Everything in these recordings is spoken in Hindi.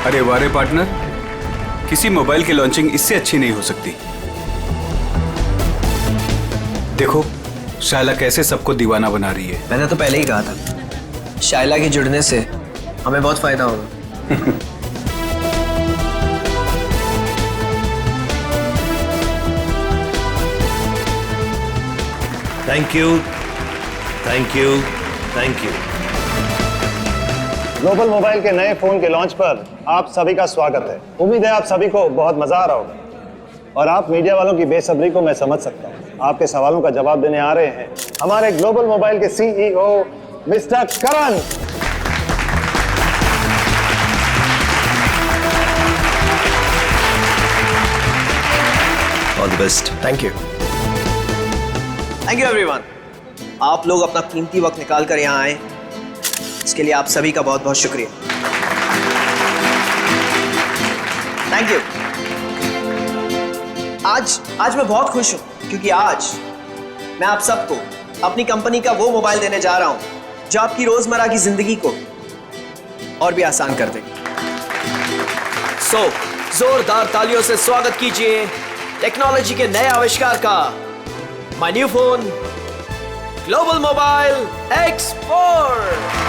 अरे वारे पार्टनर, किसी मोबाइल की लॉन्चिंग इससे अच्छी नहीं हो सकती। देखो शायला कैसे सबको दीवाना बना रही है। मैंने तो पहले ही कहा था, शायला के जुड़ने से हमें बहुत फायदा होगा। Thank you, thank you, thank you. Global mobile के नए फोन के लॉन्च पर आप सभी का स्वागत है। उम्मीद है आप सभी को बहुत मजा आ रहा होगा और आप मीडिया वालों की बेसब्री को मैं समझ सकता हूँ। आपके सवालों का जवाब देने आ रहे हैं हमारे ग्लोबल मोबाइल के CEO mister Karan. All the best. Thank you. Thank you everyone. आप लोग अपना कीमती वक्त निकाल कर यहाँ आए, इसके लिए आप सभी का बहुत बहुत शुक्रिया। Thank you. आज मैं बहुत खुश हूं क्योंकि आज मैं आप सबको अपनी कंपनी का वो मोबाइल देने जा रहा हूं जो आपकी रोजमर्रा की जिंदगी को और भी आसान कर देगी। सो जोरदार तालियों से स्वागत कीजिए टेक्नोलॉजी के नए आविष्कार का, my new phone global mobile X4।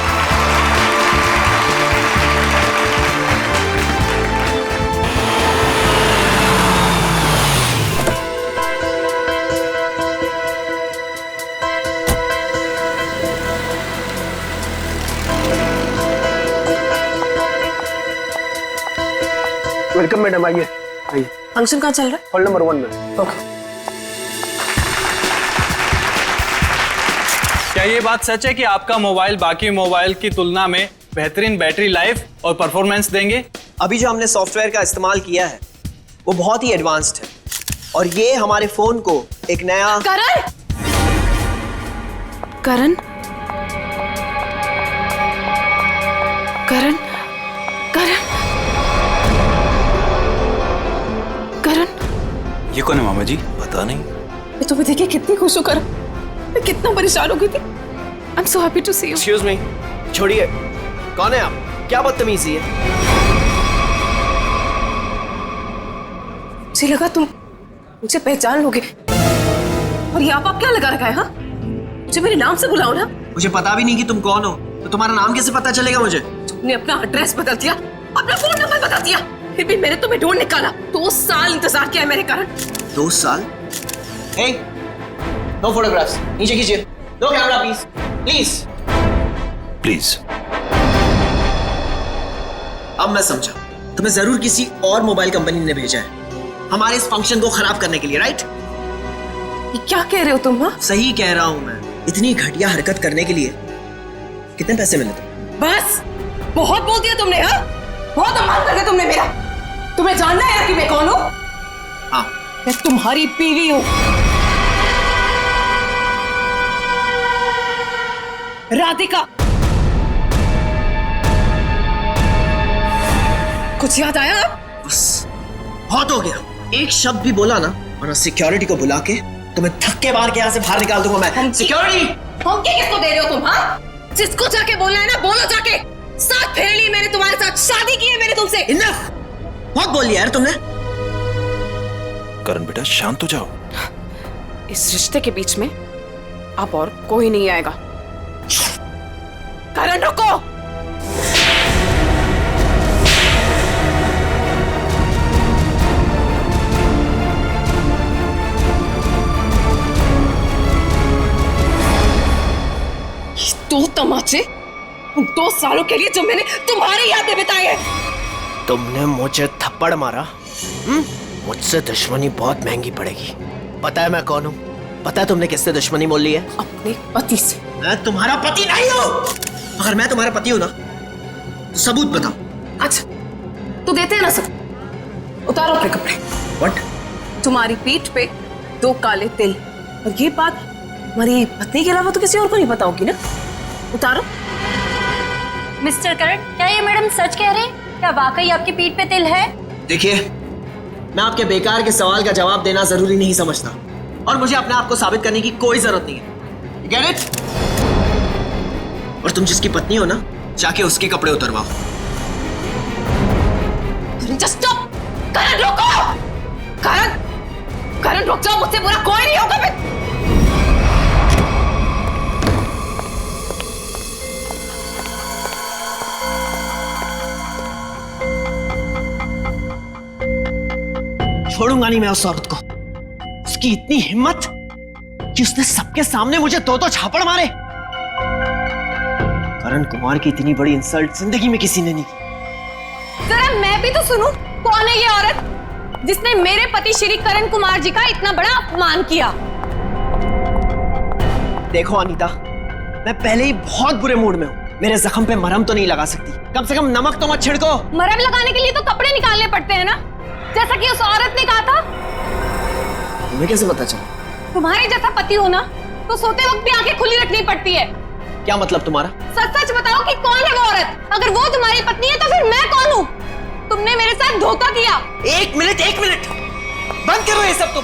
Welcome madam, आइए आइए। फंक्शन कहाँ चल रहा है? हॉल नंबर 1 में। ओके। क्या ये बात सच है कि आपका मोबाइल बाकी मोबाइल की तुलना में बेहतरीन बैटरी लाइफ और परफॉर्मेंस देंगे? अभी जो हमने सॉफ्टवेयर का इस्तेमाल किया है वो बहुत ही एडवांस्ड है और ये हमारे फोन को एक नया करण करण करण करण करण ये कौन है मामा जी? पता नहीं। मैं तुम्हें देखिए कितनी खुश हूँ करण। मैं कितना परेशान हो गई थी। I am so happy to see you. Excuse me, छोड़िए, कौन है आप? क्या बदतमीजी है? मुझे लगा तुम मुझे पहचान लोगे और ये आप क्या लगा रखा है? हाँ, मुझे मेरे नाम से बुलाओ ना। मुझे पता भी नहीं कि तुम कौन हो, तो तुम्हारा नाम कैसे पता चलेगा मुझे? तुमने अपना एड्रेस बदल दिया, अपना फोन नंबर बदल दिया, फिर भी मैंने तुम्हें ढूंढ निकाला। 2 साल इंतजार किया है मेरे कारण। 2 साल? हे, नो फोटोग्राफ्स, नीचे कीजिए। No camera please, please. Please. अब मैं समझा, तुम्हें जरूर किसी और मोबाइल कंपनी ने भेजा है हमारे इस फंक्शन को खराब करने के लिए, राइट? ये क्या कह रहे हो तुम? हाँ, सही कह रहा हूं मैं। इतनी घटिया हरकत करने के लिए कितने पैसे मिले थे? बस बहुत बोल दिया तुमने। हाँ, बहुत अपमान कर दिया तुमने मेरा। तुम्हें जानना है ना कि मैं कौन हूँ? हाँ, मैं तुम्हारी बीवी हूँ, राधिका। कुछ याद आया? बस बहुत हो गया। एक शब्द भी बोला ना, वरना सिक्योरिटी को बुला के तुम्हें धक्के मार के यहाँ से बाहर निकाल दूंगा मैं। सिक्योरिटी! धमकी किसको दे रहे हो तुम? हाँ, जिसको जाके बोलना है ना बोलो जाके। साथ फेर ली मैंने तुम्हारे साथ, शादी की है मैंने तुमसे। इनफ! बहुत बोल लिया यार तुमने। करण बेटा शांत हो जाओ। इस रिश्ते के बीच में अब और कोई नहीं आएगा। करण रुको। ये 2 तमाचे उन 2 सालों के लिए जो मैंने तुम्हारी याद में बिताए हैं। तुमने मुझे थप्पड़ मारा। मुझसे दुश्मनी बहुत महंगी पड़ेगी। पता है मैं कौन हूँ? पता है तुमने किससे दुश्मनी मोल ली है? अपने पति से। मैं तुम्हारा पति नहीं हूँ। अगर मैं तुम्हारा पति हूँ ना, तो सबूत बताओ। अच्छा, तो देते हैं ना सब। उतारो अपने कपड़े। व्हाट? तुम्हारी पीठ पे 2 काले तिल, और ये बात हमारी पत्नी के अलावा तो किसी और को नहीं पता होगी ना। उतारो। मिस्टर करण, क्या ये मैडम सच कह रहे हैं? क्या वाकई आपकी पीठ पे तिल है? देखिए, मैं आपके बेकार के सवाल का जवाब देना जरूरी नहीं समझता और मुझे अपने आप को साबित करने की कोई जरूरत नहीं है। Get it? और तुम जिसकी पत्नी हो ना, जाके उसके कपड़े उतरवाओ। Just stop. करण रुको। करण, करण रुक जाओ, मुझसे बुरा कोई नहीं होगा फिर। छोड़ूंगा नहीं मैं उस औरत को। उसकी इतनी हिम्मत कि उसने सबके सामने मुझे दो झापड़ मारे। करण कुमार की इतनी बड़ी इंसल्ट जिंदगी में किसी ने नहीं की। जरा मैं भी तो सुनूं, कौन है ये औरत जिसने मेरे पति श्री करण कुमार जी का इतना बड़ा अपमान किया? देखो अनीता, मैं पहले ही बहुत बुरे मूड में हूँ। मेरे जख्म पे मरहम तो नहीं लगा सकती, कम से कम नमक तो मत छिड़को। मरहम लगाने के लिए तो कपड़े निकालने पड़ते हैं ना, जैसा कि उस औरत ने कहा था। तुम्हें कैसे पता चला? तुम्हारे जैसा पति हो ना तो सोते वक्त भी आंखें खुली रखनी पड़ती है। क्या मतलब तुम्हारा? सच सच बताओ कि कौन है वो औरत? अगर वो तुम्हारी पत्नी है तो फिर मैं कौन हूँ? तुमने मेरे साथ धोखा किया। एक मिनट बंद करो ये सब तुम,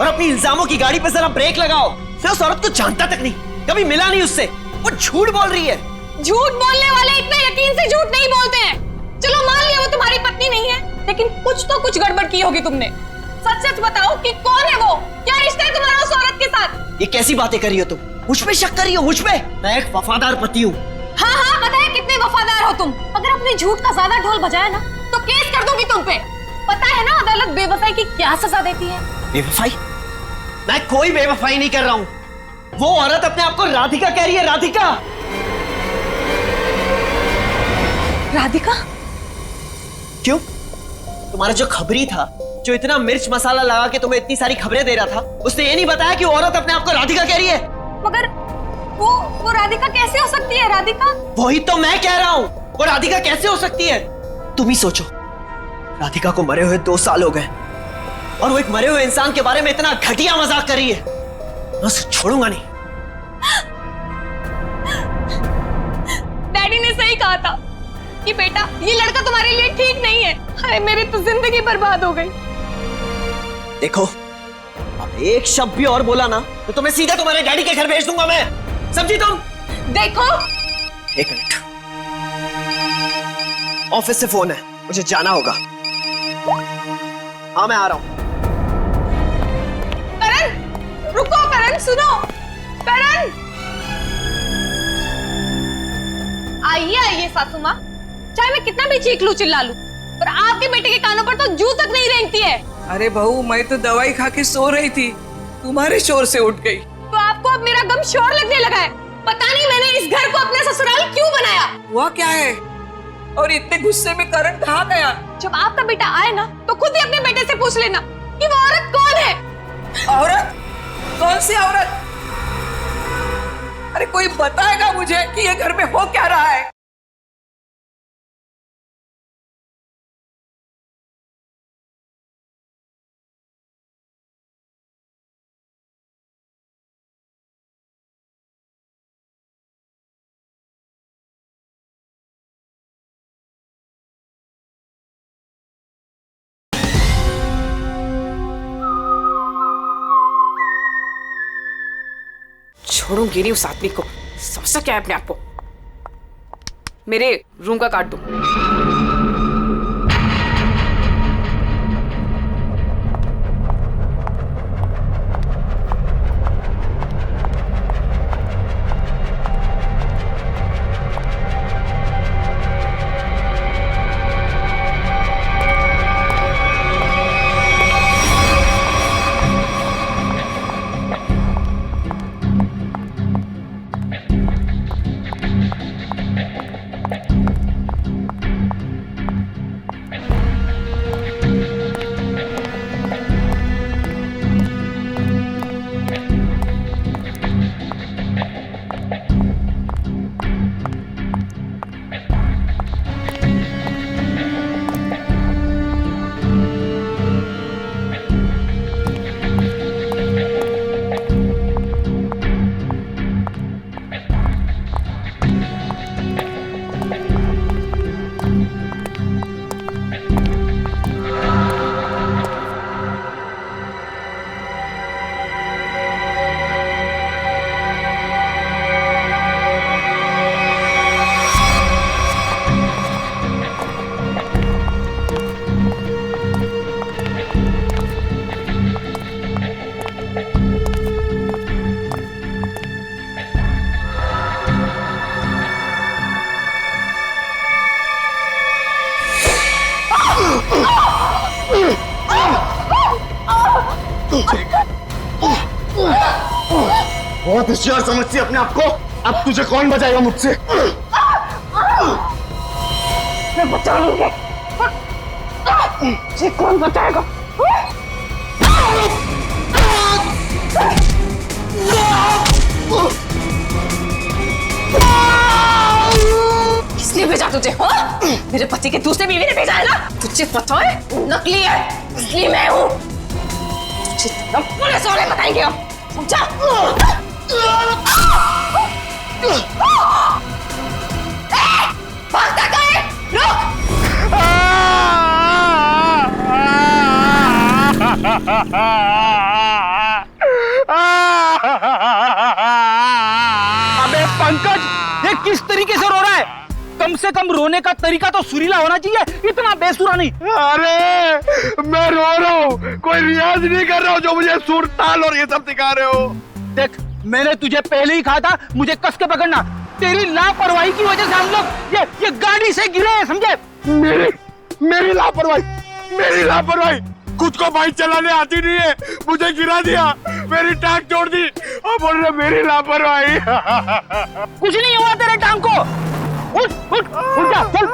और अपनी इल्जामों की गाड़ी पे जरा ब्रेक लगाओ। मैं उस औरत को जानता तक नहीं, कभी मिला नहीं उससे। वो झूठ बोल रही है। झूठ बोलने वाले इतने यकीन से झूठ नहीं बोलते हैं। चलो मान लिया वो तुम्हारी पत्नी नहीं है, लेकिन कुछ गड़बड़ की होगी तुमने। सच सच बताओ कि कौन है वो? क्या रिश्ता है तुम्हारा उस औरत के साथ? ये कैसी बातें कर रही हो तुम? मुझ पे शक कर रही हो? मुझ पे? मैं एक वफादार पति हूँ। हाँ हाँ, पता है कितने वफादार हो तुम। अगर अपने झूठ का ज्यादा ढोल बजाया ना तो केस कर दूंगी तुम पे। पता है ना अदालत बेवफाई की क्या सजा देती है? बेवफाई? मैं कोई बेवफाई नहीं कर रहा हूँ। वो औरत अपने आप को राधिका कह रही है। राधिका? राधिका? क्यों? तुम्हारा जो खबरी था, जो इतना मिर्च मसाला लगा के तुम्हें इतनी सारी खबरें दे रहा था, उसने ये नहीं बताया कि वो औरत अपने आप को राधिका कह रही है। मगर वो राधिका कैसे हो सकती है? राधिका? वही तो मैं कह रहा हूँ, वो राधिका कैसे हो सकती है? तुम ही सोचो, राधिका को मरे हुए 2 साल हो गए और वो एक मरे हुए इंसान के बारे में इतना घटिया मजाक कर रही है। मैं उसे छोड़ूंगा नहीं। डैडी ने सही कहा था कि बेटा ये लड़का तुम्हारे लिए ठीक नहीं है। हाय, मेरी तो जिंदगी बर्बाद हो गई। देखो, अब एक शब्द भी और बोला ना तो तुम्हें सीधा तुम्हारे डैडी के घर भेज दूंगा मैं। समझी तुम? देखो, एक मिनट, ऑफिस से फोन है, मुझे जाना होगा। हाँ मैं आ रहा हूं। करण रुको, करण सुनो, करण। आइए सासू माँ, चाहे मैं कितना भी चीख लूं चिल्ला लूं, पर आपके बेटे के कानों पर तो जू तक नहीं रेंगती है। अरे बहू, मैं तो दवाई खा के सो रही थी, तुम्हारे शोर से उठ गई। तो आपको अब मेरा गम शोर लगने लगा है। पता नहीं मैंने इस घर को अपना ससुराल क्यों बनाया। हुआ क्या है? और इतने गुस्से में करण कहाँ गया? जब आपका बेटा आए ना तो खुद ही अपने बेटे से पूछ लेना कि वो औरत कौन है। औरत? कौन सी औरत? अरे कोई बताएगा मुझे कि ये घर में हो क्या रहा है? छोड़ूंगी नहीं उस आदमी को। समझता क्या है अपने आप को? मेरे रूम का कार्ड दो। बहुत होशियार समझती है अपने आप को। अब तुझे कौन बचाएगा मुझसे? मैं बचा लूंगा। मुझे कौन बचाएगा? किसने भेजा तुझे? हाँ? मेरे पति के दूसरे बीवी ने भेजा है ना? तुझे पता है नकली है, इसलिए मैं हूँ। तुझे पुलिस वाले बताएंगे अब, समझा? भागता कहाँ है? रुक! अबे पंकज, ये किस तरीके से रो रहा है? कम से कम रोने का तरीका तो सुरीला होना चाहिए, इतना बेसुरा नहीं। अरे मैं रो रहा हूँ, कोई रियाज नहीं कर रहा हूँ जो मुझे सुर ताल और ये सब सिखा रहे हो। देख, मैंने तुझे पहले ही कहा था मुझे कस के पकड़ना। तेरी लापरवाही की वजह से हम लोग ये गाड़ी से गिरे हैं, समझे? मेरी लापरवाही खुद को बाइक चलाने आती नहीं है, मुझे गिरा दिया, मेरी टांग तोड़ दी और बोल रहे मेरी लापरवाही। कुछ नहीं हुआ तेरे टांग को। उठ जा, चल।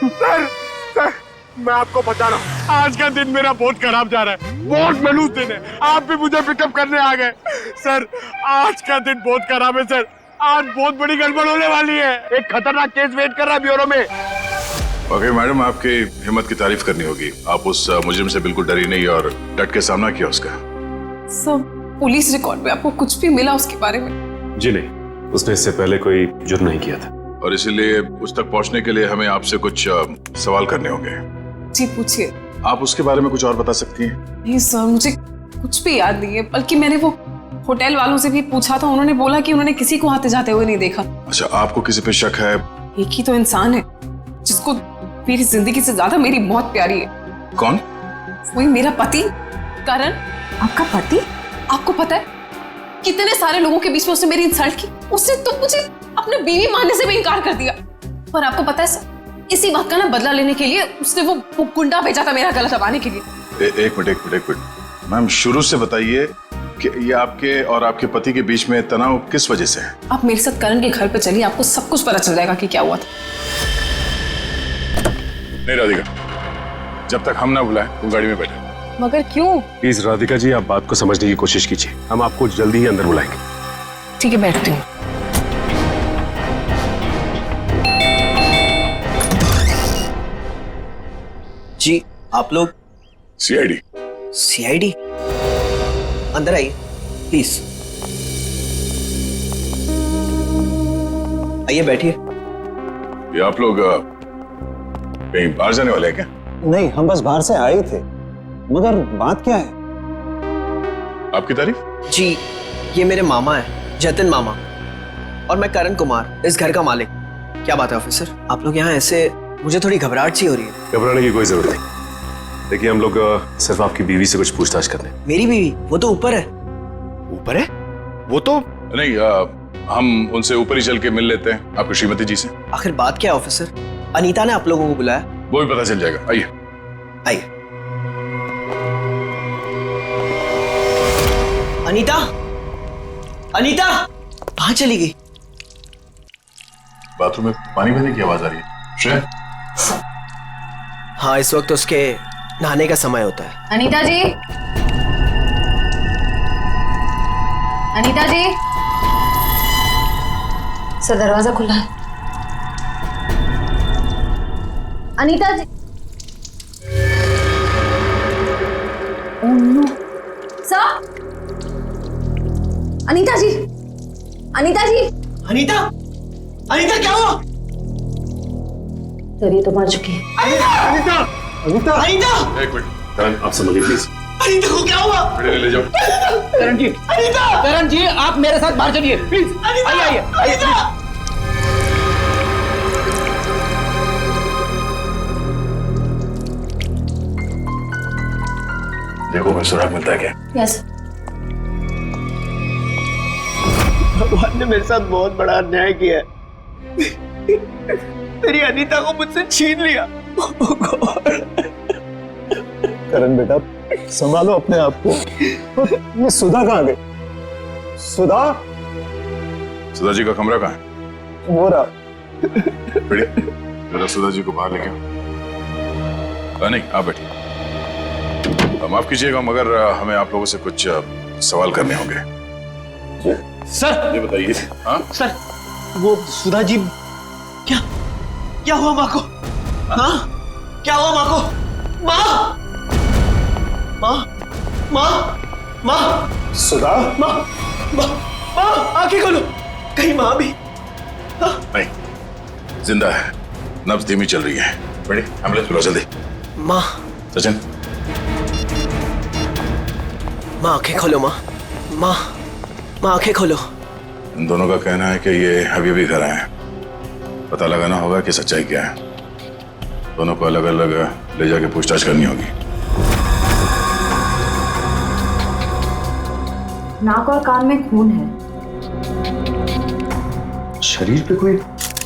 सर, मैं आपको बता रहा हूँ, आज का दिन मेरा बहुत खराब जा रहा है, बहुत मनूस दिन है। आप भी मुझे पिकअप करने आ गए। सर, आज का दिन बहुत खराब है सर, आज बहुत बड़ी गड़बड़ होने वाली है। एक खतरनाक केस वेट कर रहा है ब्यूरो में। ओके मैडम, आपकी हिम्मत की तारीफ करनी होगी। आप उस मुजरिम से बिल्कुल डरी नहीं और डट के सामना किया उसका। सब पुलिस रिकॉर्ड में आपको कुछ भी मिला उसके बारे में? जी नहीं, उसने इससे पहले कोई जुर्म नहीं किया था। और इसीलिए उस तक पहुंचने के लिए हमें आपसे कुछ सवाल करने होंगे। जी पूछिए। आप उसके बारे में कुछ और बता सकती हैं? नहीं सर, मुझे कुछ भी याद नहीं है, बल्कि मैंने वो होटल वालों से भी पूछा था, उन्होंने बोला कि उन्होंने किसी को आते जाते हुए नहीं देखा। अच्छा, आपको किसी पे शक है? एक ही तो इंसान है जिसको मेरी जिंदगी से ज्यादा मेरी मौत प्यारी है। कौन? वही मेरा पति करण। आपका पति? आपको पता है कितने सारे लोगों के बीच में उसने मेरी इंसल्ट की। उसने तो मुझे अपने बीवी मानने से भी इनकार कर दिया। और आपको पता है सर, इसी बात का ना बदला लेने के लिए उसने वो गुंडा भेजा था मेरा गला दबाने के लिए। एक मिनट मैम, शुरू से बताइए कि ये आपके और आपके पति के बीच में तनाव किस वजह से है? आप मेरे साथ करण के घर पे चलिए, आपको सब कुछ पता चल जाएगा कि क्या हुआ था। नहीं राधिका, जब तक हम ना बुलाएं तुम गाड़ी में बैठे। मगर क्यों? प्लीज राधिका जी, आप बात को समझने की कोशिश कीजिए, हम आपको जल्दी ही अंदर बुलाएंगे। ठीक है, बैठती हूँ। जी आप लोग? सीआईडी। अंदर आइए प्लीज। आइए बैठिए। ये आप लोग कहीं बाहर जाने वाले हैं क्या? नहीं, हम बस बाहर से आए थे, मगर बात क्या है? आपकी तारीफ? जी, ये मेरे मामा है, जतिन मामा, और मैं करण कुमार, इस घर का मालिक। क्या बात है ऑफिसर, आप लोग यहाँ ऐसे? मुझे थोड़ी घबराहट सी हो रही है। घबराने की कोई जरूरत नहीं। देखिए, हम लोग सिर्फ आपकी बीवी से कुछ पूछताछ करते हैं। मेरी बीवी? वो तो ऊपर है। ऊपर है? वो तो नहीं, हम उनसे ऊपर ही चल के मिल लेते हैं, आपकी श्रीमती जी से। आखिर बात क्या है ऑफिसर? अनीता ने आप लोगों को बुलाया? वो भी पता चल जाएगा, आइए। आइए। अनीता, अनीता कहाँ चली गई? बाथरूम में पानी बहने की आवाज आ रही है। श्रेया? हाँ, इस वक्त उसके नहाने का समय होता है। अनीता जी, अनीता जी। सर, दरवाजा खुला है। Anita ji. Oh no. Sir, Anita ji, Anita ji. Anita, Anita क्या हुआ? सर, ये तो मर चुकी है। अनीता, अनीता, अनीता। एक मिनट, करण, आप समझिए प्लीज। अनीता को क्या हुआ? ले जाओ। करण जी, अनीता, करण जी, आप मेरे साथ बाहर चलिए प्लीज। आइए। अनीता। देखो कोई सुराग मिलता है क्या? यस। भगवान ने मेरे साथ बहुत बड़ा अन्याय किया है। मेरी अनीता को मुझसे छीन लिया। करण बेटा, संभालो अपने आप को। ये सुधा कहाँ गई? सुधा? सुधा जी का कमरा कहाँ है? वो रहा। बढ़िया, जरा सुधा जी को बाहर लेके आओ। नहीं, आप बैठिए। माफ कीजिएगा मगर हमें आप लोगों से कुछ सवाल करने होंगे। सर ये बताइए। हाँ सर, वो सुधा जी क्या हुआ माँ को? हाँ क्या हुआ माँ को? माँ माँ माँ माँ सुधा? माँ माँ माँ आंखें खोलो, कहीं माँ भी? नहीं, जिंदा है, नब्ज धीमी चल रही है। बड़ी एम्बुलेंस बुलाओ जल्दी। माँ सचिन, माँ आंखें खोलो, माँ माँ माँ आंखें खोलो। इन दोनों का कहना है कि ये अभी भी घर आए हैं। पता लगाना होगा कि सच्चाई क्या है। दोनों को अलग अलग ले जाके पूछताछ करनी होगी। नाक और कान में खून है। शरीर पे कोई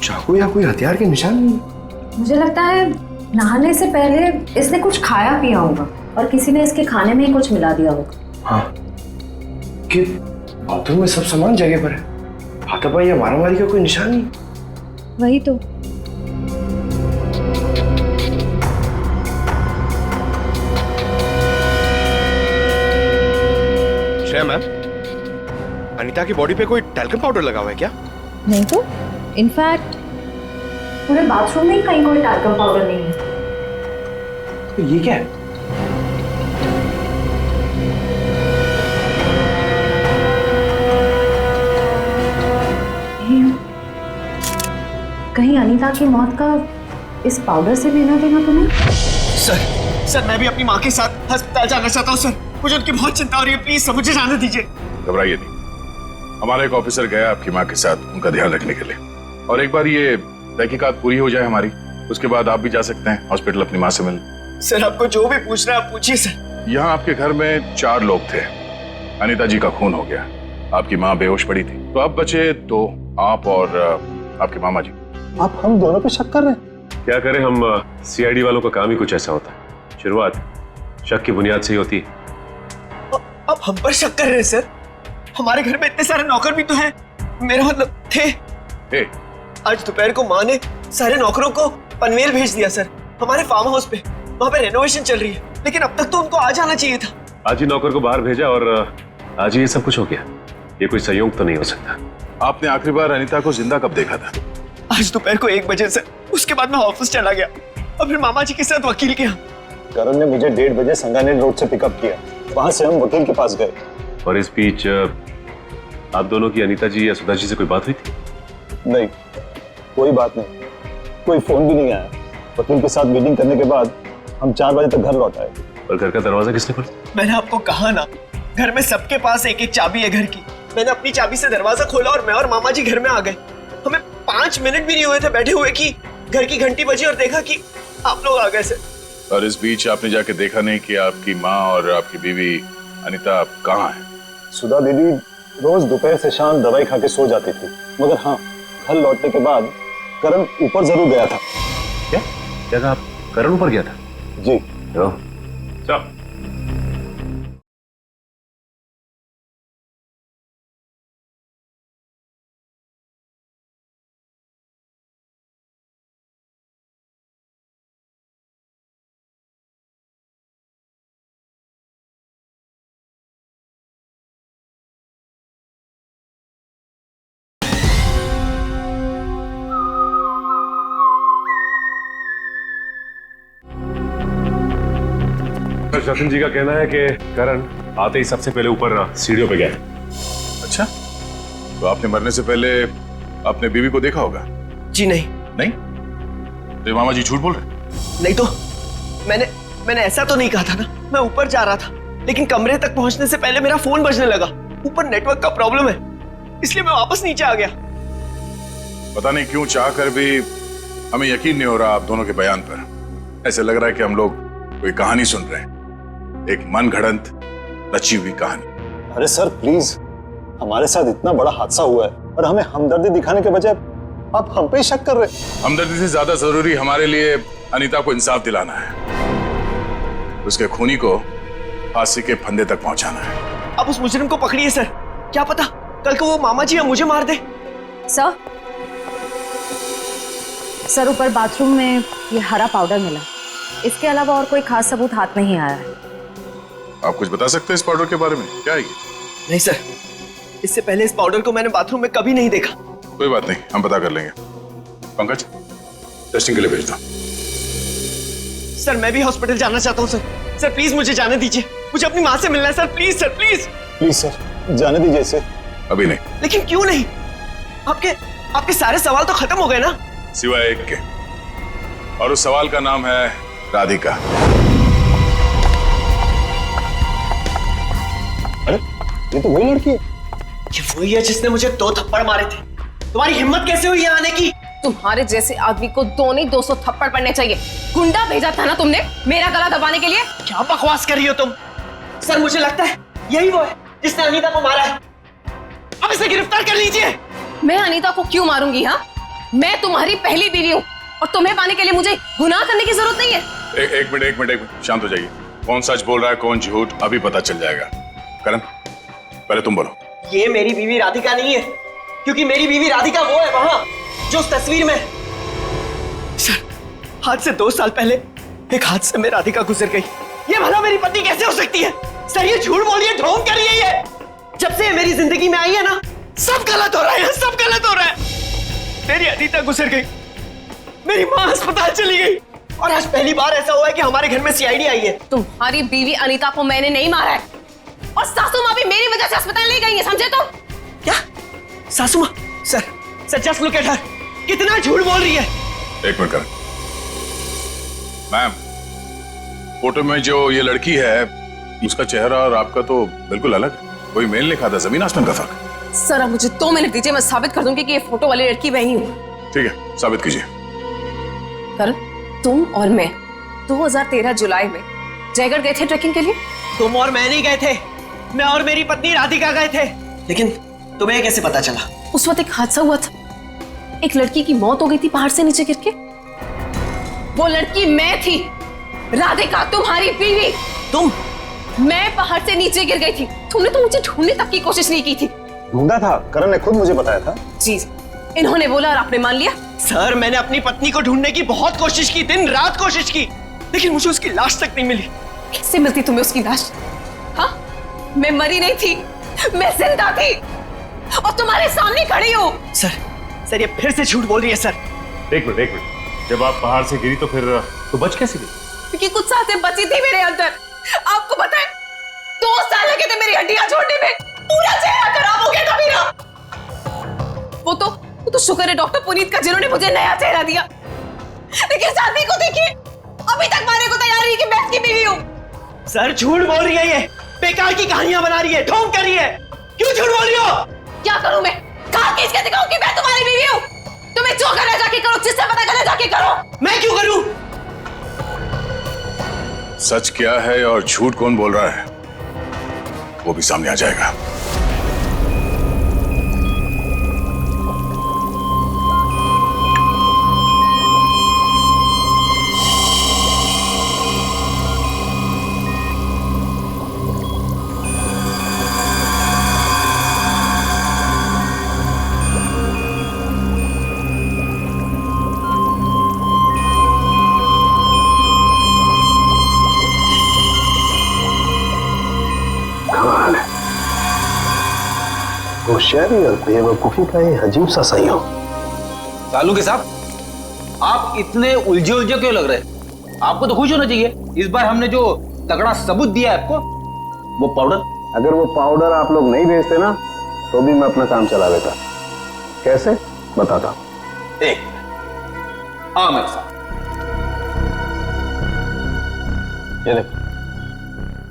चाकू या कोई हथियार के निशान नहीं। मुझे लगता है नहाने से पहले इसने कुछ खाया पिया होगा और किसी ने इसके खाने में ही कुछ मिला दिया होगा। हाँ, कि बाथरूम में सब सामान जगह पर है, हाथापाई या मारामारी का कोई निशान नहीं। वही तो। श्रेया मैम, अनीता की बॉडी पे कोई टैल्कम पाउडर लगा हुआ है क्या? नहीं तो, इनफैक्ट पूरे बाथरूम में ही कहीं कोई टैल्कम पाउडर नहीं है। तो ये क्या है? कहीं अनीता की मौत का इस पाउडर से लेना देना तो नहीं? सर मैं भी अपनी माँ के साथ अस्पताल जाना चाहता हूँ सर, मुझे उनकी बहुत चिंता हो रही है, प्लीज सर मुझे जाने दीजिए। घबराइए नहीं, हमारा एक ऑफिसर गया आपकी माँ के साथ उनका ध्यान रखने के लिए, और एक बार ये तहकीकात पूरी हो जाए हमारी, उसके बाद आप भी जा सकते हैं हॉस्पिटल अपनी माँ से मिलने। सर आपको जो भी पूछना है आप पूछिए सर। यहाँ आपके घर में 4 लोग थे, अनीता जी का खून हो गया, आपकी माँ बेहोश पड़ी थी, तो अब बचे 2, आप और आपके मामा जी। आप हम दोनों पे शक कर रहे हैं? क्या करें, हम सीआईडी वालों का काम ही कुछ ऐसा होता है। शुरुआत शक की बुनियाद से ही होती है। आप हम पर शक कर रहे हैं सर? हमारे घर में इतने सारे नौकर भी तो हैं, मेरा मतलब थे। आज दोपहर को माँ ने सारे नौकरों को पनवेल भेज दिया सर, हमारे फार्म हाउस पे, वहाँ पे रेनोवेशन चल रही है, लेकिन अब तक तो उनको आ जाना चाहिए था। आज ही नौकर को बाहर भेजा और आज ही ये सब कुछ हो गया। ये कोई संयोग तो नहीं हो सकता। आपने आखिरी बार अनीता को जिंदा कब देखा था? आज दोपहर को 1 बजे से, उसके बाद मैं ऑफिस चला गया और फिर मामा जी के साथ वकील के यहाँ। करण ने मुझे 1:30 बजे संगानेर रोड से पिकअप किया, वहां से हम वकील के पास गए। और इस बीच आप दोनों की अनीता जी या सुधा जी से कोई बात हुई थी? नहीं, कोई बात नहीं, कोई फोन भी नहीं आया। वकील के साथ मीटिंग करने के बाद हम 4 बजे तक घर लौट आए। और घर का दरवाजा किसने खोला? मैंने आपको कहा ना, घर में सबके पास एक एक चाबी है घर की। मैंने अपनी चाबी से दरवाजा खोला और मैं और मामा जी घर में आ गए। हमें 5 मिनट भी नहीं हुए थे बैठे हुए कि घर की घंटी बजी और देखा कि आप लोग आ गए सर। और इस बीच आपने जाके देखा नहीं कि आपकी माँ और आपकी बीवी अनीता कहाँ है? सुधा दीदी रोज दोपहर से शाम दवाई खा के सो जाती थी, मगर हाँ, घर लौटने के बाद करण ऊपर जरूर गया था। क्या कहा आप? करण ऊपर गया था? जी। चल। जतिन जी का कहना है कि करण आते ही सबसे पहले ऊपर सीढ़ियों पे गया। अच्छा, तो आपने मरने से पहले अपने बीवी को देखा होगा? जी नहीं। नहीं? तो मामा जी झूठ बोल रहे? नहीं तो मैंने ऐसा तो नहीं कहा था ना। मैं ऊपर जा रहा था, लेकिन कमरे तक पहुंचने से पहले मेरा फोन बजने लगा। ऊपर नेटवर्क का प्रॉब्लम है, इसलिए मैं वापस नीचे आ गया। पता नहीं क्यों चाह कर भी हमें यकीन नहीं हो रहा आप दोनों के बयान पर। ऐसे लग रहा है कि हम लोग कोई कहानी सुन रहे हैं, एक मनगढ़ंत रची हुई कहानी। अरे सर प्लीज, हमारे साथ इतना बड़ा हादसा हुआ है और हमें हमदर्दी दिखाने के बजाय आप हम पे शक कर रहे। हमदर्दी से ज्यादा जरूरी हमारे लिए अनीता को इंसाफ दिलाना है। उसके खूनी को फांसी के फंदे तक पहुंचाना है। अब उस मुजरिम को पकड़िए सर, क्या पता कल को वो मामा जी या मुझे मार दे। सर ऊपर बाथरूम में ये हरा पाउडर मिला, इसके अलावा और कोई खास सबूत हाथ नहीं आया है। आप कुछ बता सकते हैं इस पाउडर के बारे में, क्या है ये? नहीं सर, इससे पहले इस पाउडर को मैंने बाथरूम में कभी नहीं देखा। कोई बात नहीं, हम पता कर लेंगे। पंकज, टेस्टिंग के लिए भेज दो। सर मैं भी हॉस्पिटल जाना चाहता हूँ सर। सर प्लीज मुझे जाने दीजिए, मुझे अपनी माँ से मिलना है sir. Please sir, please please sir, जाने दीजिए इसे। अभी नहीं। लेकिन क्यों नहीं? आपके सारे सवाल तो खत्म हो गए ना, सिवाय एक के, और उस सवाल का नाम है राधिका। अरे ये तो वही लड़की है। ये वही है जिसने मुझे 2 थप्पड़ मारे थे। तुम्हारी हिम्मत कैसे हुई यहाँ आने की? तुम्हारे जैसे आदमी को 2 नहीं 200 थप्पड़ पड़ने चाहिए। गुंडा भेजा था ना तुमने मेरा गला दबाने के लिए। क्या बकवास कर रही हो तुम? सर मुझे लगता है यही वो है जिसने अनीता को मारा है। अब इसे गिरफ्तार कर लीजिए। मैं अनीता को क्यों मारूंगी? हाँ, मैं तुम्हारी पहली बीवी हूँ और तुम्हें पाने के लिए मुझे गुनाह करने की जरूरत नहीं है। एक मिनट, शांत हो जाइए। कौन सच बोल रहा है कौन झूठ अभी पता चल जाएगा। करण, पहले तुम बोलो। ये मेरी बीवी राधिका नहीं है, क्योंकि मेरी बीवी राधिका वो है वहां जो उस तस्वीर में। सर आज से 2 साल पहले एक हादसे में राधिका गुजर गई। ये भला मेरी पत्नी कैसे हो सकती है? सर ये झूठ बोल रही है, ढोंग कर रही है। ये जब से मेरी जिंदगी में आई है ना, सब गलत हो रहा है, सब गलत हो रहा है। मेरी अनीता गुजर गई, मेरी माँ अस्पताल चली गई, और आज पहली बार ऐसा हुआ है कि हमारे घर में सीआईडी आई है। तुम्हारी बीवी अनीता को मैंने नहीं मारा है, और सासू माँ भी मेरी वजह से अस्पताल ले गई है, समझे? तो क्या सासू माँ? Sir just look at her, कितना झूठ बोल रही है। एक मिनट करण। मैम, फोटो में जो ये लड़की है उसका चेहरा और आपका तो बिल्कुल अलग। कोई मेल नहीं खाता, जमीन आसमान का फर्क। सर अब मुझे 2 मिनट दीजिए, मैं साबित कर दूंगी कि ये फोटो वाली लड़की वही हूँ। ठीक है, साबित कीजिए। करण, तुम और मैं 2013 जुलाई में जयगढ़ गए थे ट्रैकिंग के लिए। तुम और मैं नहीं गए थे, मैं और मेरी पत्नी राधिका गए थे। लेकिन तुम्हें कैसे पता चला? उस वक्त एक हादसा हुआ था, एक लड़की की मौत हो गई थी पहाड़ से नीचे गिर के। वो लड़की मैं थी, राधिका तुम्हारी बीवी। तुम? मैं पहाड़ से नीचे गिर गई थी, तुमने तो मुझे ढूंढने तक की कोशिश नहीं की थी। ढूंढा था, करण ने खुद मुझे बताया था। जी, इन्होंने बोला और आपने मान लिया। सर मैंने अपनी पत्नी को ढूंढने की बहुत कोशिश की, दिन रात कोशिश की, लेकिन मुझे उसकी लाश तक नहीं मिली। कैसे मिलती तुम्हें उसकी लाश? हाँ, मैं मरी नहीं थी, मैं जिंदा थी और तुम्हारे सामने खड़ी हूँ। सर ये फिर से झूठ बोल रही है। सर एक मिनट, जब आप पहाड़ से गिरी तो फिर तो बच कैसे गई? क्योंकि कुछ सांसें बची थी मेरे अंदर। आपको पता है 2 साल लगे थे मेरी हड्डियां छोड़ने में, पूरा चेहरा खराब हो गया था मेरा। वो तो शुक्र है डॉक्टर पुनीत का जिन्होंने मुझे नया चेहरा दिया। लेकिन शादी को देखिए, अभी तक मारने को तैयार नहीं कि मैं इसकी बीवी हूँ। सर झूठ बोल रही है, ये बेकार की कहानियां बना रही है, ढोंग कर रही है। क्यों झूठ बोल रही हो? क्या करूं मैं? खा के इसके दिखाऊं कि मैं तुम्हारी बीवी हूँ? तुम्हें जो करना जाके करो, जिससे पता करना जाके करो। मैं क्यों करूं? सच क्या है और झूठ कौन बोल रहा है वो भी सामने आ जाएगा। होशियारी और बेवकूफी का ये अजीब सा संयोग। सालू के साहब, आप इतने उलझे क्यों लग रहे हैं? आपको तो खुश होना चाहिए, इस बार हमने जो तगड़ा सबूत दिया है आपको, वो पाउडर। अगर वो पाउडर आप लोग नहीं भेजते ना तो भी मैं अपना काम चला लेता। कैसे बताता हूं। एक हाँ मेरे साथ ये देखो,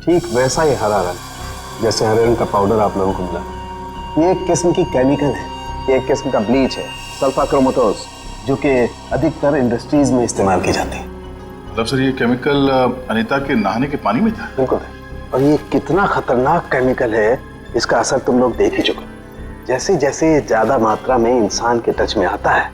ठीक वैसा ही हरा रंग जैसे हरे रंग का पाउडर आप लोगों को मिला। ये एक किस्म की केमिकल है, ये एक किस्म का ब्लीच है, सल्फा क्रोमेटोज, जो कि अधिकतर इंडस्ट्रीज में इस्तेमाल की जाती है। मतलब सर ये केमिकल अनीता के नहाने के पानी में था? बिल्कुल। और ये कितना खतरनाक केमिकल है इसका असर तुम लोग देख ही चुके। जैसे जैसे ज्यादा मात्रा में इंसान के टच में आता है,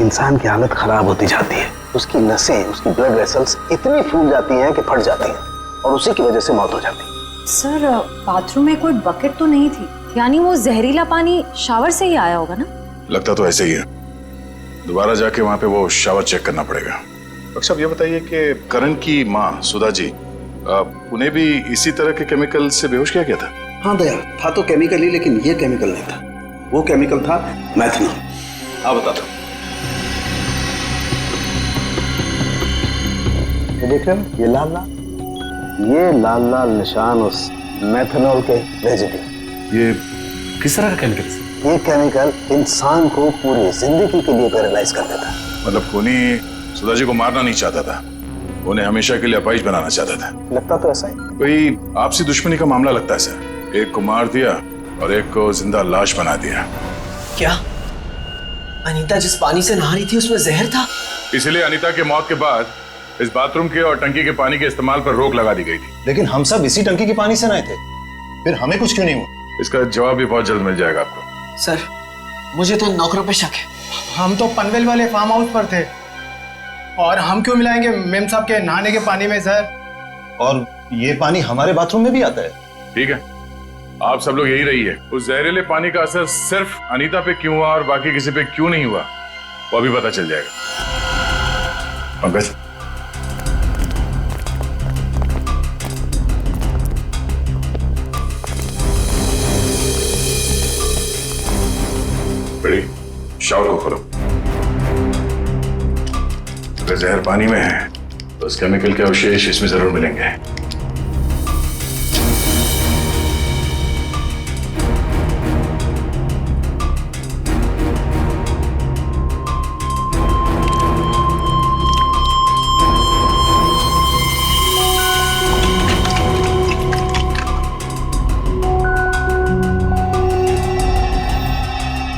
इंसान की हालत खराब होती जाती है। उसकी नसें, उसकी ब्लड वेसल्स इतनी फूल जाती हैं कि फट जाती हैं और उसी की वजह से मौत हो जाती है। सर बाथरूम में कोई बकेट तो नहीं थी, यानी वो जहरीला पानी शावर से ही आया होगा ना? लगता तो ऐसे ही है। दोबारा जाके वहां पे वो शावर चेक करना पड़ेगा। डॉक्टर साहब ये बताइए कि करण की माँ सुधा जी, उन्हें भी इसी तरह के केमिकल से बेहोश किया गया था? हाँ दया, था तो केमिकल ही, लेकिन ये केमिकल नहीं था। वो केमिकल था मैथनॉल। हाँ बताता हूँ। ये देख रहे हो, ये लाल लाल निशान उस मैथनॉल के रेजिड्यू। ये किस तरह का केमिकल है? ये केमिकल इंसान को पूरी जिंदगी के लिए पैरालाइज कर देता है। मतलब खूनी सुधा जी को मारना नहीं चाहता था, उन्हें हमेशा के लिए अपाहिज बनाना चाहता था। लगता तो ऐसा ही। कोई आपसी दुश्मनी का मामला लगता है सर। एक को मार दिया और एक को जिंदा लाश बना दिया। क्या अनीता जिस पानी से नहा रही थी उसमें जहर था? इसलिए अनीता के मौत के बाद इस बाथरूम के और टंकी के पानी के इस्तेमाल पर रोक लगा दी गई थी। लेकिन हम सब इसी टंकी के पानी से नहाए थे, फिर हमें कुछ क्यों नहीं हुआ? इसका जवाब भी बहुत जल्द मिल जाएगा आपको। सर मुझे तो नौकरों पे शक है। हम तो पनवेल वाले फार्म हाउस पर थे, और हम क्यों मिलाएंगे मेम साहब के नहाने के पानी में सर? और ये पानी हमारे बाथरूम में भी आता है। ठीक है, आप सब लोग यही रहिए। उस जहरीले पानी का असर सिर्फ अनीता पे क्यों हुआ और बाकी किसी पे क्यों नहीं हुआ, वो अभी पता चल जाएगा। पंकज, बड़ी शावर को खोलो। अगर जहर पानी में है तो उस केमिकल के अवशेष इसमें जरूर मिलेंगे।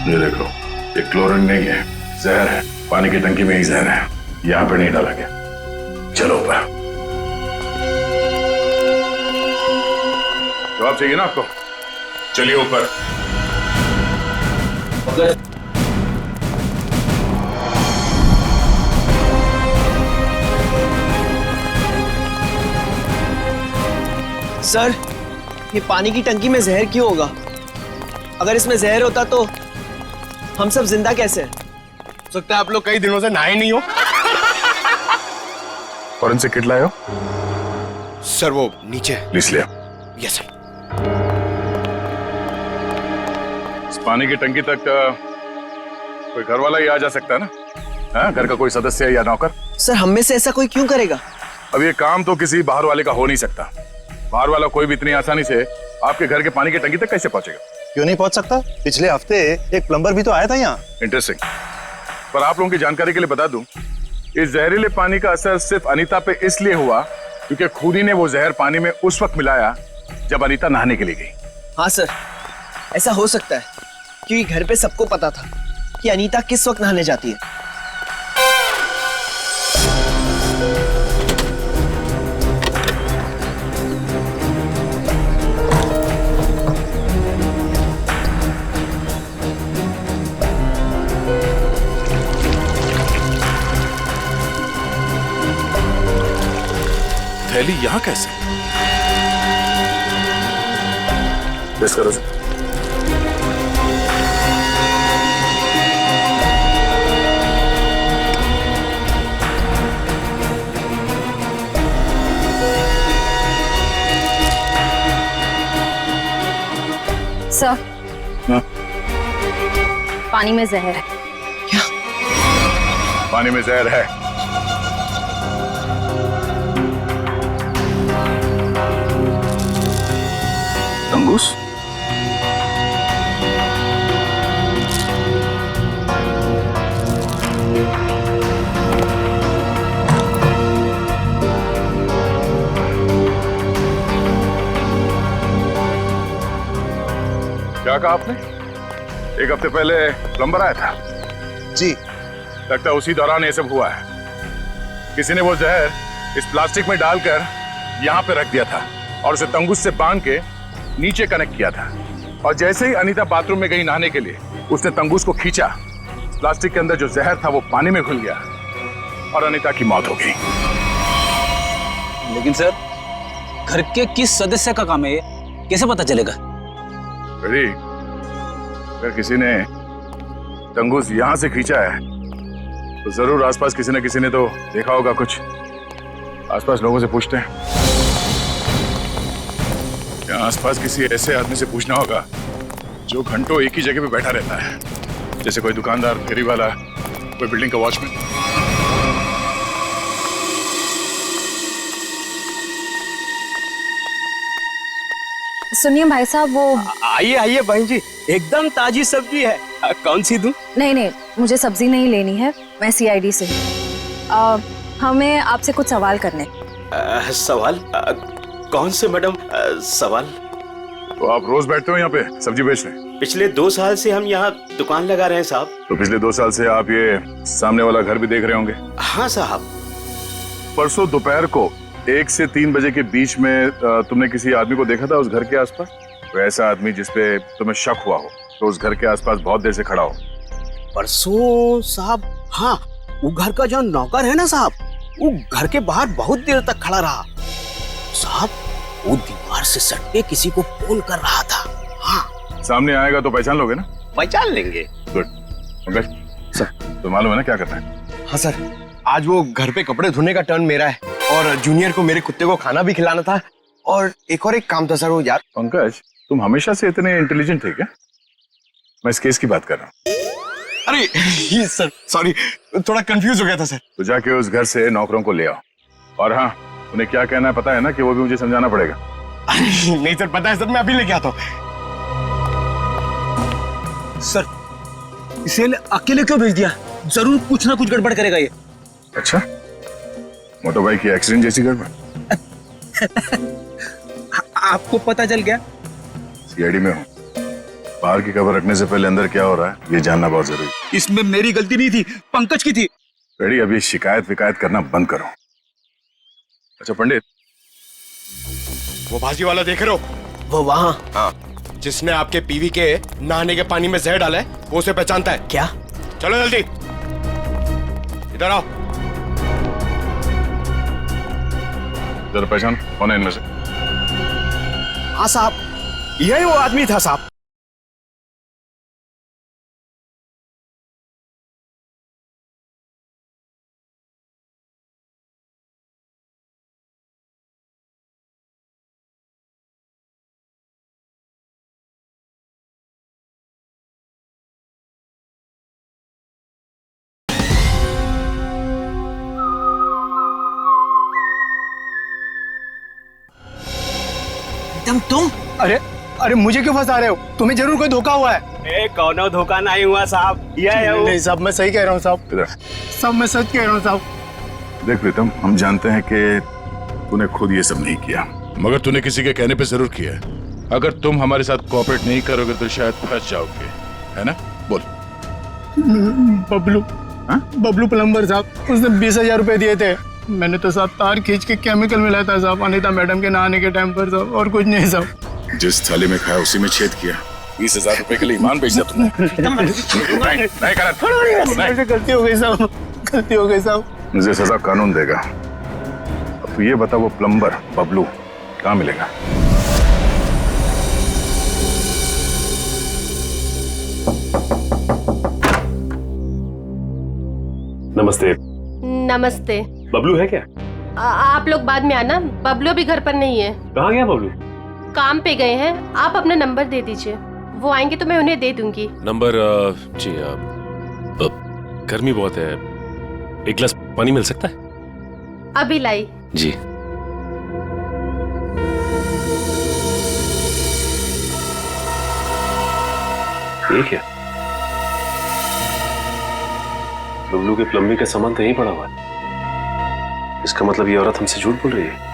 ये देखो, ये क्लोरीन नहीं है, जहर है। पानी की टंकी में ही जहर है, यहाँ पर नहीं डाला गया। चलो ऊपर। जवाब चाहिए ना आपको? चलिए ऊपर। सर ये पानी की टंकी में जहर क्यों होगा? अगर इसमें जहर होता तो हम सब जिंदा कैसे? हो सकता है आप लोग कई दिनों से नहाए नहीं हो। फॉरेंसिक किट लाए हो? सर वो नीचे। प्लीज लिया। Yes sir. इस पानी की टंकी तक कोई घर वाला ही आ जा सकता है ना? हाँ, घर का कोई सदस्य या नौकर? सर हम में से ऐसा कोई क्यों करेगा? अब ये काम तो किसी बाहर वाले का हो नहीं सकता। बाहर वाला कोई भी इतनी आसानी से आपके घर के पानी की टंकी तक कैसे पहुंचेगा? क्यों नहीं पहुंच सकता? पिछले हफ्ते एक प्लम्बर भी तो आया था यहाँ। इंटरेस्टिंग। पर आप लोगों की जानकारी के लिए बता दूं, इस जहरीले पानी का असर सिर्फ अनीता पे इसलिए हुआ क्योंकि खूनी ने वो जहर पानी में उस वक्त मिलाया जब अनीता नहाने के लिए गई। हाँ सर, ऐसा हो सकता है क्योंकि घर पे सबको पता था कि अनीता किस वक्त नहाने जाती है। थैली यहाँ कैसे? टेस्ट करो सर। सर पानी में जहर है। क्या? पानी में जहर है? तंगूस? क्या कहा आपने? एक हफ्ते पहले प्लम्बर आया था? जी। लगता है उसी दौरान ये सब हुआ है। किसी ने वो जहर इस प्लास्टिक में डालकर यहाँ पे रख दिया था और उसे तंगूस से बांध के नीचे कनेक्ट किया था। और जैसे ही अनीता बाथरूम में गई नहाने के लिए, उसने तंगूस को खींचा। प्लास्टिक के अंदर जो जहर था वो पानी में घुल गया और अनीता की मौत हो गई। लेकिन सर, घर के किस सदस्य का काम है ये, कैसे पता चलेगा? बेटी, अगर किसी ने तंगुस यहां से खींचा है तो जरूर आसपास किसी न किसी ने तो देखा होगा कुछ। आसपास लोगों से पूछते हैं। क्या आसपास किसी ऐसे आदमी से पूछना होगा जो घंटों एक ही जगह पे बैठा रहता है, जैसे कोई दुकानदार, फेरी वाला, कोई बिल्डिंग का वॉचमैन। सुनिए भाई साहब, वो आइए आइए बहन जी, एकदम ताजी सब्जी है। कौन सी दूं? नहीं, मुझे सब्जी नहीं लेनी है, मैं सीआईडी से हूँ। हमें आपसे कुछ सवाल करने। सवाल? कौन से मैडम सवाल? तो आप रोज बैठते हो यहाँ पे सब्जी बेचने? पिछले 2 साल से हम यहाँ दुकान लगा रहे हैं साहब। तो पिछले 2 साल से आप ये सामने वाला घर भी देख रहे होंगे? हाँ साहब। परसों दोपहर को 1 से 3 बजे के बीच में तुमने किसी आदमी को देखा था उस घर के आसपास? तो ऐसा आदमी जिसपे तुम्हें शक हुआ हो, तो उस घर के आसपास बहुत देर से खड़ा हो। परसों साहब? हाँ, वो घर का जो नौकर है ना साहब, वो घर के बाहर बहुत देर तक खड़ा रहा साहब। वो दीवार से सट के किसी को फोन कर रहा था। हाँ। सामने आएगा तो पहचान लोगे ना? पहचान लेंगे। गुड। पंकज सर, तो मालूम है ना क्या करना है? हाँ सर, आज वो घर पे कपड़े धोने का टर्न मेरा है और जूनियर को मेरे कुत्ते को खाना भी खिलाना था और एक काम था सर वो यार। पंकज, तुम हमेशा से इतने इंटेलिजेंट थे क्या? मैं इस केस की बात कर रहा हूँ। अरे ये सर सॉरी, थोड़ा कंफ्यूज हो गया था सर। तो जाके उस घर से नौकरों को ले आओ। और हाँ, उन्हें क्या कहना है पता है ना, कि वो भी मुझे समझाना पड़ेगा। नहीं सर, पता है सर, मैं अभी लेके आता हूँ। सर, इसे अकेले क्यों भेज दिया? जरूर कुछ ना कुछ गड़बड़ करेगा ये। अच्छा, मोटर बाइक की एक्सीडेंट जैसी गड़बड़? आपको पता चल गया? सीआईडी में हूँ, बाहर की खबर रखने से पहले अंदर क्या हो रहा है ये जानना बहुत जरूरी है। इसमें मेरी गलती नहीं थी, पंकज की थी। बेटी, अभी शिकायत विकायत करना बंद करो। अच्छा पंडित, वो भाजी वाला देख रहे हो? वो वहाँ? हाँ, जिसने आपके पीवी के नहाने के पानी में जहर डाला है, वो उसे पहचानता है क्या? चलो जल्दी इधर आओ। जरा पहचान, कौन है इनमें से? हाँ साहब, यही वो आदमी था साहब। तुम? अरे मुझे क्यों फंसा रहे हो? तुम्हें जरूर कोई धोखा हुआ है। कौनो धोखा नहीं हुआ साहब। नहीं साहब, मैं सही कह रहा हूँ साहब। सब मैं सच कह रहा हूँ साहब। देख प्रीतम, हम जानते हैं कि तूने खुद ये सब नहीं किया, मगर तूने किसी के कहने पे जरूर किया है। अगर तुम हमारे साथ कोऑपरेट नहीं करोगे तो शायद फंस जाओगे, है ना? बोल। बबलू प्लम्बर साहब, उसने 20,000 रुपए दिए थे। मैंने तो साहब तार खींच के केमिकल मिलाया था साहब, अनीता मैडम के नहाने के टाइम पर साहब, और कुछ नहीं साहब। जिस थाली में खाया उसी में छेद किया। 20,000 रुपए के लिए ईमान बेच दिया तुमने। गलती हो गई साहब, गलती हो गई साहब। मुझे सजा कानून देगा। अब तू ये बता, वो प्लम्बर बबलू कहाँ मिलेगा? नमस्ते। नमस्ते। बबलू है क्या? आप लोग बाद में आना, बबलू अभी घर पर नहीं है। कहाँ गया बबलू? काम पे गए हैं। आप अपना नंबर दे दीजिए, वो आएंगे तो मैं उन्हें दे दूंगी। नंबर? जी, गर्मी बहुत है, एक गिलास पानी मिल सकता है? अभी लाई। जी। ये क्या? बबलू के प्लम्बिंग का सामान तो यहीं पड़ा हुआ है। इसका मतलब ये औरत हमसे झूठ बोल रही है।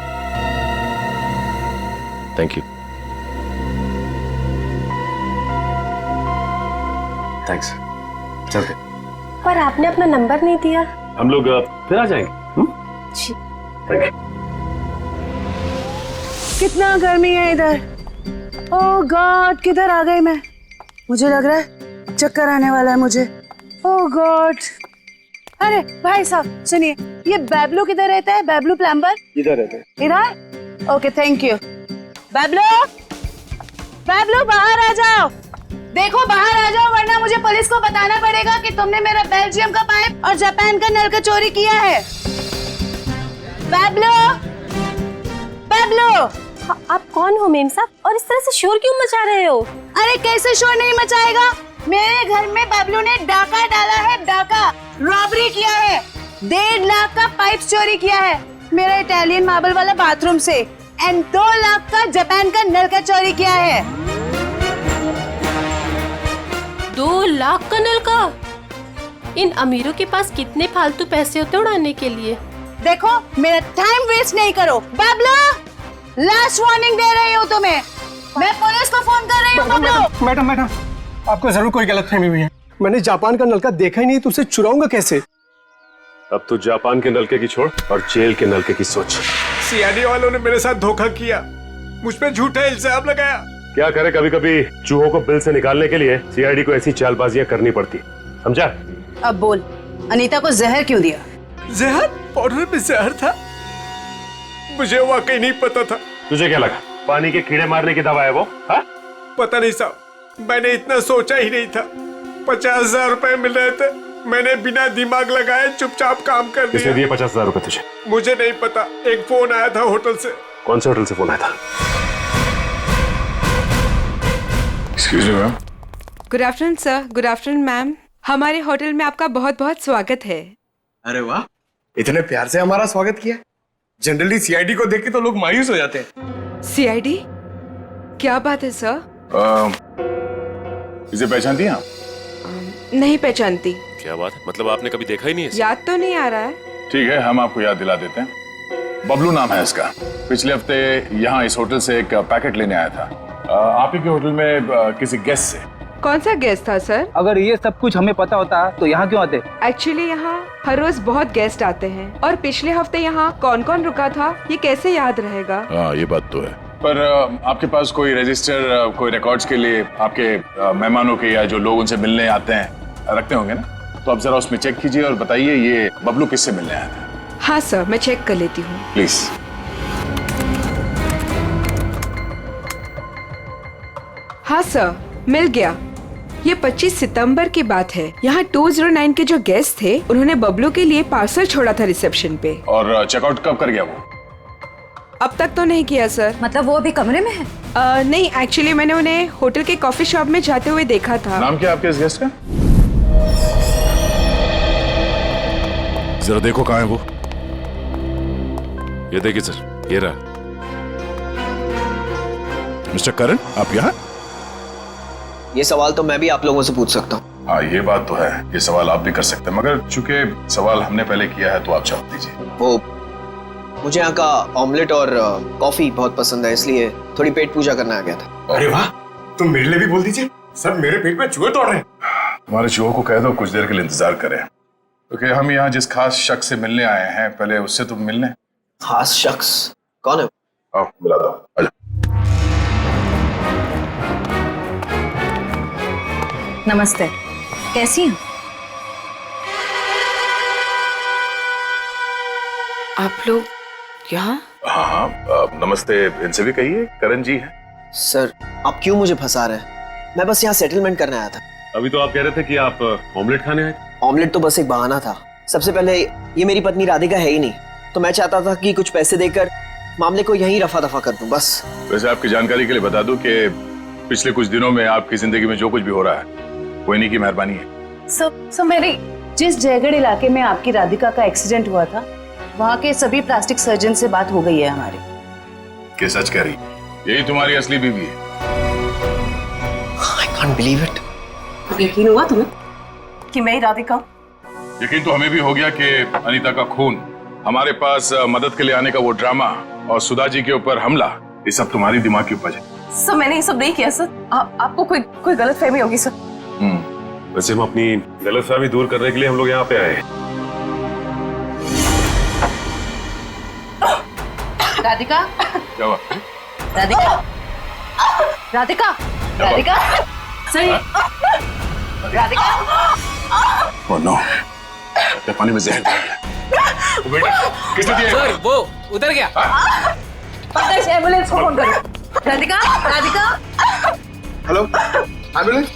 Thank you. थैंक्स। चलते। पर आपने अपना नंबर नहीं दिया। हम लोग फिर आ जाएंगे। जी। Thank you. कितना गर्मी है इधर। ओह गॉड, किधर आ गई मैं? मुझे लग रहा है चक्कर आने वाला है मुझे। ओह गॉड। अरे भाई साहब सुनिए, ये बैबलू किधर रहता है? बैबलू प्लम्बर इधर रहते हैं। इधर? Okay thank you. Bablu, Bablu बाहर आ जाओ। देखो बाहर आ जाओ वरना मुझे पुलिस को बताना पड़ेगा कि तुमने मेरा बेल्जियम का पाइप और जापान का नल का चोरी किया है। बैबलू, बैबलू। आप कौन हो मेम साहब और इस तरह से शोर क्यों मचा रहे हो? अरे कैसे शोर नहीं मचाएगा? मेरे घर में बैबलू ने डाका डाला है, डाका रॉबरी किया है। 1.5 लाख का पाइप चोरी किया है मेरा इटालियन मार्बल वाला बाथरूम से एंड 2 लाख का जापान का नल का चोरी किया है। 2 लाख का नल का? इन अमीरों के पास कितने फालतू पैसे होते उड़ाने के लिए? देखो मेरा टाइम वेस्ट नहीं करो। बैबलू, लास्ट वार्निंग दे रही हूँ तुम्हें, मैं पुलिस को फोन कर रही हूँ। बैबलू। मैडम आपको जरूर कोई गलतफहमी हुई है। मैंने जापान का नलका देखा ही नहीं तो उसे चुराऊंगा कैसे? अब तो जापान के नलके की छोड़ और जेल के नलके की सोच। सीआईडी वालों ने मेरे साथ धोखा किया, मुझ पे झूठा इल्जाम लगाया। क्या करे, कभी कभी चूहों को बिल से निकालने के लिए सीआईडी को ऐसी चालबाजियां करनी पड़ती, समझा? अब बोल, अनीता को जहर क्यों दिया? जहर? पाउडर में जहर था? मुझे वाकई नहीं पता था। तुझे क्या लगा पानी के कीड़े मारने की दवा है वो? हा? पता नहीं साहब, मैंने इतना सोचा ही नहीं था। 50,000 रुपए मिल रहे थे, मैंने बिना दिमाग लगाए चुपचाप काम कर दिया। किसने दिए 50,000 रुपए तुझे? मुझे नहीं पता, एक फोन आया था होटल से। कौन से होटल से फोन आया था? Excuse me ma'am. Good afternoon sir. Good afternoon ma'am. हमारे होटल में आपका बहुत बहुत स्वागत है। अरे वाह, इतने प्यार से हमारा स्वागत किया। जनरली सीआईडी को देख के तो लोग मायूस हो जाते हैं। सीआईडी? क्या बात है सर? इसे पहचानती हैं आप? नहीं पहचानती। क्या बात है, मतलब आपने कभी देखा ही नहीं है? याद तो नहीं आ रहा है। ठीक है, हम आपको याद दिला देते हैं। बबलू नाम है इसका। पिछले हफ्ते यहाँ इस होटल से एक पैकेट लेने आया था आप ही के होटल में किसी गेस्ट से। कौन सा गेस्ट था सर? अगर ये सब कुछ हमें पता होता तो यहाँ क्यों आते? एक्चुअली यहाँ हर रोज बहुत गेस्ट आते हैं और पिछले हफ्ते यहाँ कौन कौन रुका था ये कैसे याद रहेगा? हाँ ये बात तो है, पर आपके पास कोई रजिस्टर, कोई रिकॉर्ड्स के लिए आपके मेहमानों के या जो लोग उनसे मिलने आते हैं रखते होंगे ना, तो आप जरा उसमें चेक कीजिए और बताइए ये बबलू किससे मिलने आया था। हाँ सर, मैं चेक कर लेती हूँ। प्लीज। हाँ सर, मिल गया। ये 25 सितंबर की बात है। यहाँ 209 के जो गेस्ट थे उन्होंने बबलू के लिए पार्सल छोड़ा था रिसेप्शन पे। और चेकआउट कब कर गया वो? अब तक तो नहीं किया सर। मतलब वो अभी कमरे में है? नहीं, एक्चुअली मैंने उन्हें होटल के कॉफी शॉप में जाते हुए देखा था। नाम क्या आपके इस गेस्ट का? जरा देखो कहाँ है वो। ये देखिए सर, ये रहा। मिस्टर करण, आप यहाँ? ये सवाल तो मैं भी आप लोगों से पूछ सकता हूँ। हाँ ये बात तो है, ये सवाल आप भी कर सकते हैं, मगर चूंकि सवाल हमने पहले किया है तो आप जवाब दीजिए। वो मुझे यहाँ का ऑमलेट और कॉफी बहुत पसंद है, इसलिए थोड़ी पेट पूजा करने आ गया था। अरे वाह, तुम मेरे लिए भी बोल दीजिए। सर मेरे पेट में चूहे दौड़ रहे हैं। हमारे चूहों को कह दो कुछ देर के लिए इंतजार करें, क्योंकि हम यहाँ जिस खास शख्स से मिलने आए हैं पहले उससे तुम मिलने। खास शख्स कौन है? आओ मिला दो, आजा। नमस्ते, कैसी हैं? आप लोग यहाँ? हाँ नमस्ते इनसे भी कहिए, करण जी है। सर आप क्यों मुझे फंसा रहे हैं? मैं बस यहाँ सेटलमेंट करने आया था। अभी तो आप कह रहे थे कि आप ऑमलेट खाने आए थे। ऑमलेट तो बस एक बहाना था। सबसे पहले ये मेरी पत्नी राधिका है ही नहीं, तो मैं चाहता था कि कुछ पैसे देकर मामले को यहीं रफा दफा कर दूं बस। वैसे आपकी जानकारी के लिए बता दूं कि पिछले कुछ दिनों में आपकी जिंदगी में जो कुछ भी हो रहा है वो इन्हीं की मेहरबानी है। सर मेरी जिस जयगढ़ इलाके में आपकी राधिका का एक्सीडेंट हुआ था वहाँ के सभी प्लास्टिक सर्जन से बात हो गई है हमारी। क्या सच कह रही? यही तुम्हारी असली बीवी है? I can't believe it। यकीन हुआ तुम्हें कि मैं ही राधिका? यकीन तो हमें भी हो गया कि अनीता का खून, हमारे पास मदद के लिए आने का वो ड्रामा और सुधा जी के ऊपर हमला, ये सब तुम्हारी दिमाग की उपज है। सर मैंने ये सब नहीं किया सर। आपको कोई गलतफहमी होगी सर। वैसे हम अपनी गलतफहमी दूर करने के लिए हम लोग यहाँ पे आए हैं। राधिका, क्या हुआ? राधिका, राधिका, राधिका, सही, राधिका। Oh no। लगता है पानी में जहर डाल दिया। वो बेटा किसने दिया? सर वो उधर गया। एम्बुलेंस को फोन करो। राधिका, राधिका। Hello, ambulance.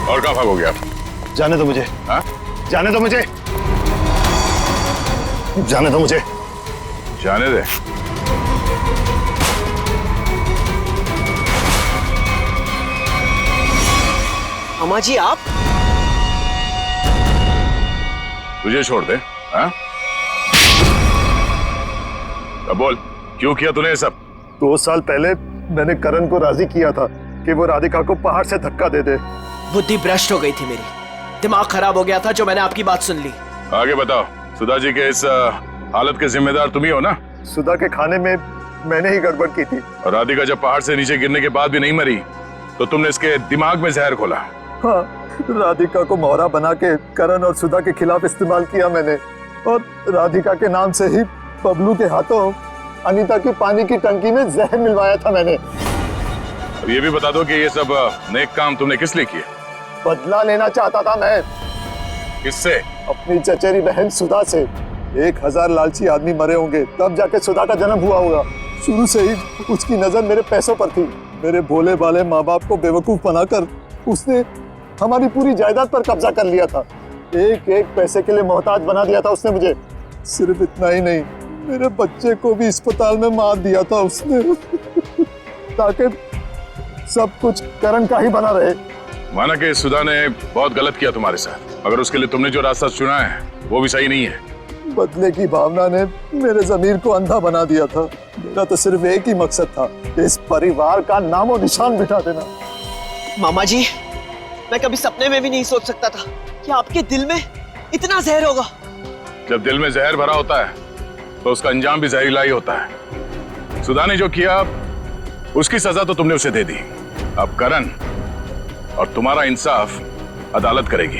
और कहाँ भाग हो गया? जाने दो मुझे। हाँ? जाने दो मुझे। जाने दो मुझे। जाने दे। मामा जी आप? तुझे छोड़ दे। हाँ? अब बोल, क्यों किया तूने ये सब? 2 साल पहले मैंने करण को राजी किया था कि वो राधिका को पहाड़ से धक्का दे दे। बुद्धि भ्रष्ट हो गई थी मेरी, दिमाग खराब हो गया था जो मैंने आपकी बात सुन ली। आगे बताओ, सुधा जी के इस हालत के जिम्मेदार तुम ही हो ना? सुधा के खाने में मैंने ही गड़बड़ की थी। और राधिका जब पहाड़ से नीचे गिरने के बाद भी नहीं मरी तो तुमने इसके दिमाग में जहर घोला। हाँ, राधिका को मोहरा बना के करण और सुधा के खिलाफ इस्तेमाल किया मैंने, और राधिका के नाम से ही बबलू के हाथों अनीता की पानी की टंकी में जहर मिलवाया था मैंने। अब ये भी बता दो कि ये सब नेक काम तुमने किस लिए किए? बदला लेना चाहता था मैं। किससे? अपनी चचेरी बहन सुधा से। 1000 लालची आदमी मरे होंगे तब जाके सुधा का जन्म हुआ होगा। शुरू से ही उसकी नजर मेरे पैसों पर थी। मेरे भोले भाले माँ बाप को बेवकूफ बनाकर उसने हमारी पूरी जायदाद पर कब्जा कर लिया था। एक एक पैसे के लिए मोहताज बना दिया था उसने मुझे। सिर्फ इतना ही नहीं, मेरे बच्चे को भी अस्पताल में मार दिया था उसने ताकि सब कुछ करण का ही बना रहे। माना कि सुधा ने बहुत गलत किया तुम्हारे साथ, मगर उसके लिए तुमने जो रास्ता चुना है वो भी सही नहीं है। बदले की भावना ने मेरे ज़मीर को अंधा बना दिया था। मेरा तो सिर्फ एक ही मकसद था, इस परिवार का नामो निशान मिटा देना। मामा जी, मैं कभी सपने में भी नहीं सोच सकता था कि आपके दिल में इतना जहर होगा। जब दिल में जहर भरा होता है तो उसका अंजाम भी जहरीला ही होता है। सुधा ने जो किया उसकी सजा तो तुमने उसे दे दी। अब करण और तुम्हारा इंसाफ अदालत करेगी।